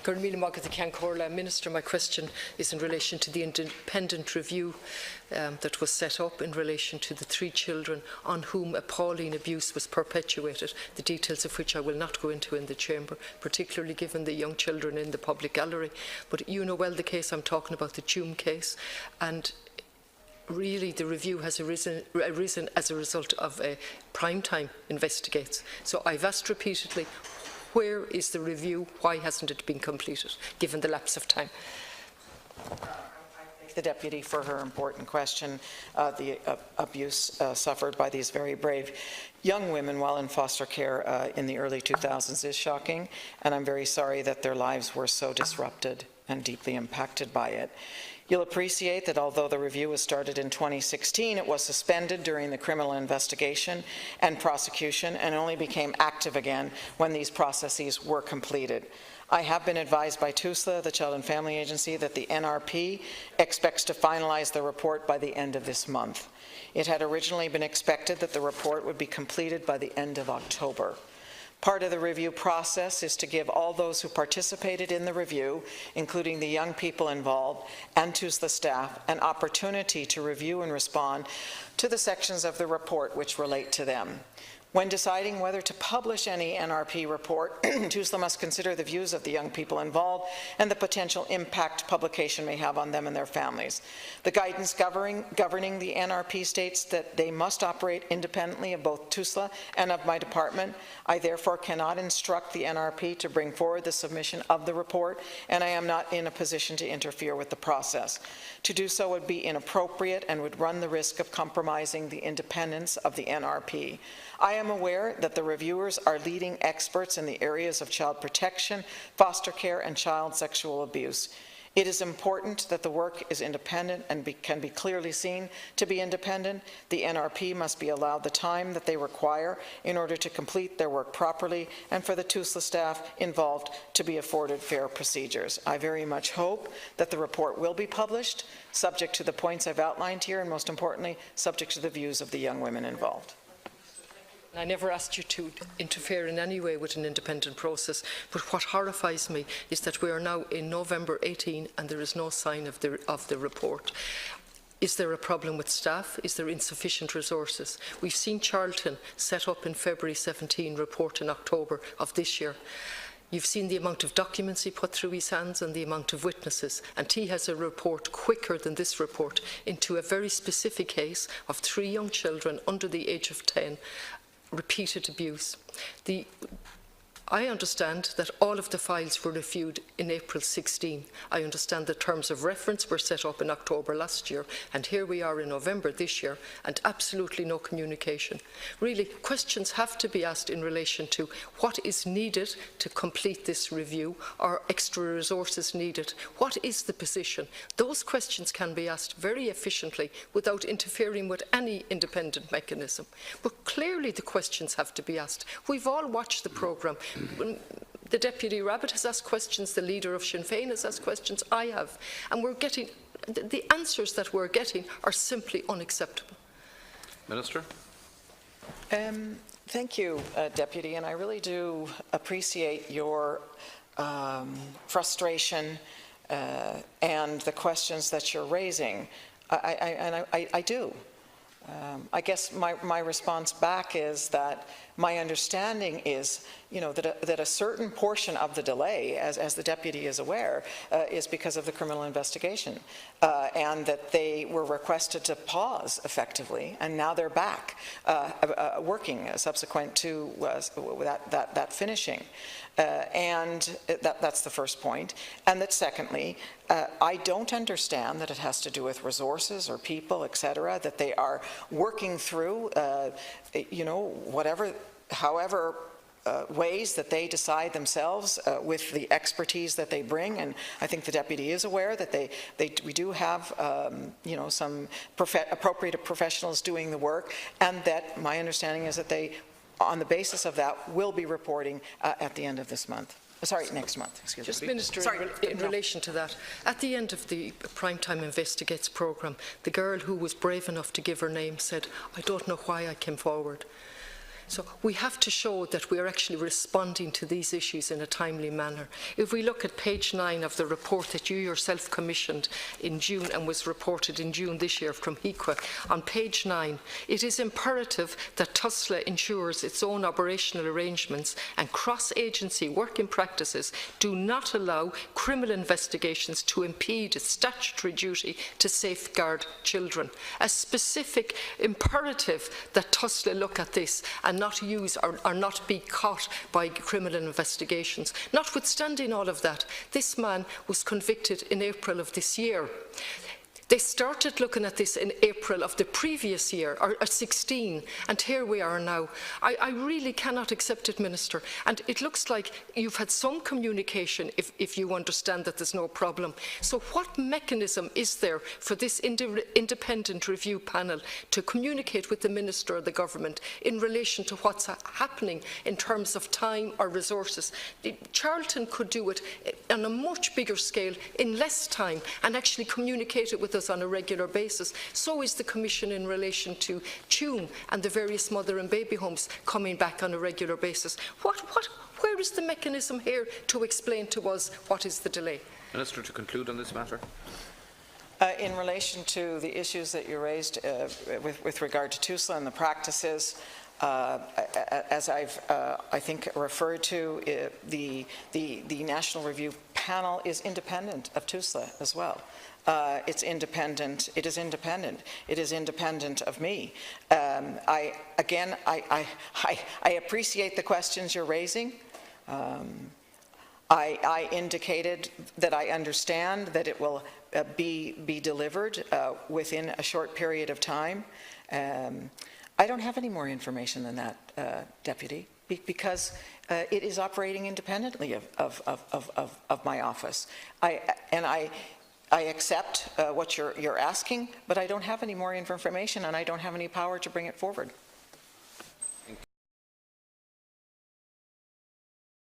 Connolly. Minister, my question is in relation to the independent review that was set up in relation to the 3 children on whom appalling abuse was perpetuated, the details of which I will not go into in the Chamber, particularly given the young children in the public gallery. But you know well the case I'm talking about, the Tuam case, and really the review has arisen as a result of a primetime investigates. So I've asked repeatedly, where is the review? Why hasn't it been completed, given the lapse of time? I thank the Deputy for her important question. The abuse suffered by these very brave young women while in foster care in the early 2000s is shocking, and I'm very sorry that their lives were so disrupted and deeply impacted by it. You'll appreciate that although the review was started in 2016, it was suspended during the criminal investigation and prosecution and only became active again when these processes were completed. I have been advised by TUSLA, the Child and Family Agency, that the NRP expects to finalize the report by the end of this month. It had originally been expected that the report would be completed by the end of October. Part of the review process is to give all those who participated in the review, including the young people involved and TUSLA staff, an opportunity to review and respond to the sections of the report which relate to them. When deciding whether to publish any NRP report, TUSLA must consider the views of the young people involved and the potential impact publication may have on them and their families. The guidance governing the NRP states that they must operate independently of both TUSLA and of my department. I therefore cannot instruct the NRP to bring forward the submission of the report, and I am not in a position to interfere with the process. To do so would be inappropriate and would run the risk of compromising the independence of the NRP. I am aware that the reviewers are leading experts in the areas of child protection, foster care, and child sexual abuse. It is important that the work is independent and can be clearly seen to be independent. The NRP must be allowed the time that they require in order to complete their work properly and for the TUSLA staff involved to be afforded fair procedures. I very much hope that the report will be published, subject to the points I've outlined here, and most importantly, subject to the views of the young women involved. I never asked you to interfere in any way with an independent process, but what horrifies me is that we are now in November 18 and there is no sign of the report. Is there a problem with staff? Is there insufficient resources? We've seen Charlton set up in February 17, report in October of this year. You've seen the amount of documents he put through his hands and the amount of witnesses, and he has a report quicker than this report into a very specific case of 3 young children under the age of 10, repeated abuse. I understand that all of the files were reviewed in April 16. I understand the terms of reference were set up in October last year, and here we are in November this year, and absolutely no communication. Really, questions have to be asked in relation to what is needed to complete this review. Are extra resources needed? What is the position? Those questions can be asked very efficiently without interfering with any independent mechanism. But clearly the questions have to be asked. We've all watched the programme. The Deputy Rabbit has asked questions, the leader of Sinn Féin has asked questions, I have, and we're getting, the answers that we're getting are simply unacceptable. Minister. Thank you, Deputy, and I really do appreciate your frustration and the questions that you're raising. I do. I guess my response back is that my understanding is, that a certain portion of the delay, as the Deputy is aware, is because of the criminal investigation, and that they were requested to pause effectively, and now they're back working subsequent to that finishing. And that's the first point. And that secondly, I don't understand that it has to do with resources or people, etc., that they are working through, however ways that they decide themselves with the expertise that they bring. And I think the Deputy is aware that we do have some appropriate professionals doing the work, and that my understanding is that they, on the basis of that, will be reporting at the end of this month. Sorry, next month. Excuse me. Just Minister, in relation to that, at the end of the Primetime Investigates programme, the girl who was brave enough to give her name said, "I don't know why I came forward." So we have to show that we are actually responding to these issues in a timely manner. If we look at page 9 of the report that you yourself commissioned in June and was reported in June this year from HIQA, on page 9, it is imperative that TUSLA ensures its own operational arrangements and cross-agency working practices do not allow criminal investigations to impede its statutory duty to safeguard children. A specific imperative that TUSLA look at this and not use or not be caught by criminal investigations. Notwithstanding all of that, this man was convicted in April of this year. They started looking at this in April of the previous year, or 16, and here we are now. I really cannot accept it, Minister. And it looks like you've had some communication, if you understand that there's no problem. So what mechanism is there for this independent review panel to communicate with the Minister or the Government in relation to what's happening in terms of time or resources? Charlton could do it on a much bigger scale in less time and actually communicate it with us on a regular basis. So is the Commission in relation to Tune and the various mother and baby homes coming back on a regular basis. Where is the mechanism here to explain to us what is the delay? Minister, to conclude on this matter. In relation to the issues that you raised with regard to TUSLA and the practices, as I've, I think, referred to, the National Review Panel is independent of TUSLA as well. It's independent. It is independent. It is independent of me. I appreciate the questions you're raising. I indicated that I understand that it will be delivered within a short period of time. I don't have any more information than that, Deputy, because it is operating independently of my office. I accept what you're asking, but I don't have any more information and I don't have any power to bring it forward.